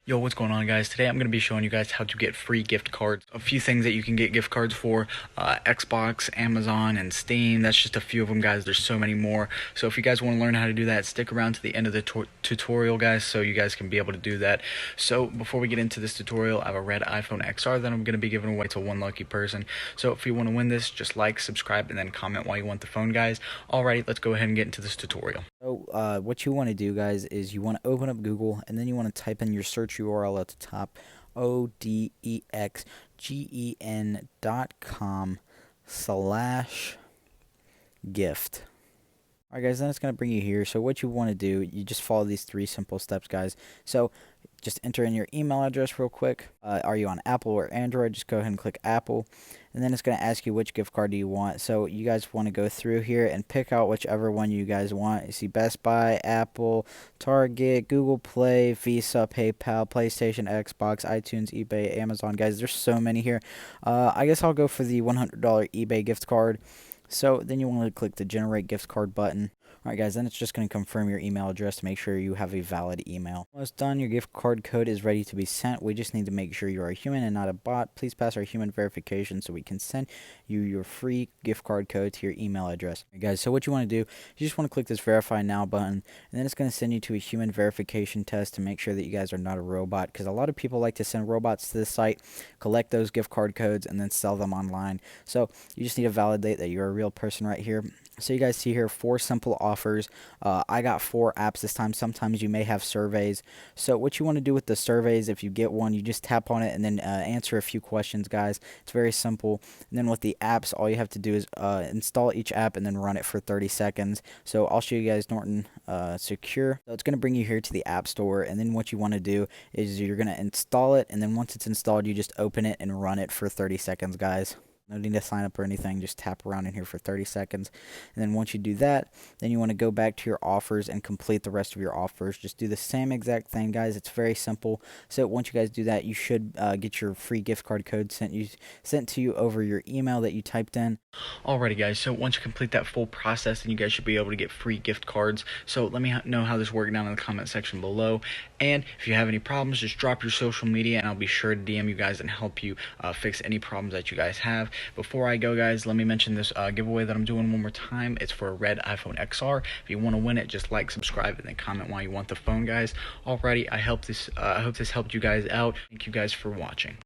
Yo, what's going on, guys? Today I'm going to be showing you guys how to get free gift cards. A few things that you can get gift cards for: Xbox, Amazon, and Steam. That's just a few of them, guys. There's so many more. So if you guys want to learn how to do that, stick around to the end of the tutorial, guys, so you guys can be able to do that. So before we get into this tutorial, I have a red iPhone XR that I'm going to be giving away to one lucky person. So if you want to win this, just like, subscribe, and then comment why you want the phone, guys. Alrighty, let's go ahead and get into this tutorial. So what you want to do, guys, is you want to open up Google, and then you want to type in your search URL at the top: odexgen.com/gift. Alright, guys, then it's going to bring you here. So what you want to do, you just follow these 3 simple steps, guys. So just enter in your email address real quick. Are you on Apple or Android? Just go ahead and click Apple. And then it's going to ask you which gift card do you want. So you guys want to go through here and pick out whichever one you guys want. You see Best Buy, Apple, Target, Google Play, Visa, PayPal, PlayStation, Xbox, iTunes, eBay, Amazon. Guys, there's so many here. I guess I'll go for the $100 eBay gift card. So then you want to click the generate gift card button. Alright, guys, then it's just going to confirm your email address to make sure you have a valid email. Almost done. Your gift card code is ready to be sent. We just need to make sure you are a human and not a bot. Please pass our human verification so we can send you your free gift card code to your email address. Alright, guys, so what you want to do, you just want to click this verify now button, and then it's going to send you to a human verification test to make sure that you guys are not a robot, because a lot of people like to send robots to this site, collect those gift card codes, and then sell them online. So you just need to validate that you're a real person right here. So you guys see here 4 simple offers. I got 4 apps this time. Sometimes you may have surveys. So what you want to do with the surveys, if you get one, you just tap on it and then answer a few questions, guys. It's very simple. And then with the apps, all you have to do is install each app and then run it for 30 seconds. So I'll show you guys Norton Secure. So it's going to bring you here to the App Store, and then what you want to do is you're going to install it, and then once it's installed, you just open it and run it for 30 seconds, guys. No need to sign up or anything, just tap around in here for 30 seconds. And then once you do that, then you want to go back to your offers and complete the rest of your offers. Just do the same exact thing, guys. It's very simple. So once you guys do that, you should get your free gift card code sent to you over your email that you typed in. Alrighty, guys, so once you complete that full process, then you guys should be able to get free gift cards. So let me know how this worked down in the comment section below. And if you have any problems, just drop your social media and I'll be sure to DM you guys and help you fix any problems that you guys have. Before I go, guys, let me mention this giveaway that I'm doing one more time. It's for a red iPhone XR. If you want to win it, just like, subscribe, and then comment why you want the phone, guys. Alrighty, I hope this helped you guys out. Thank you guys for watching.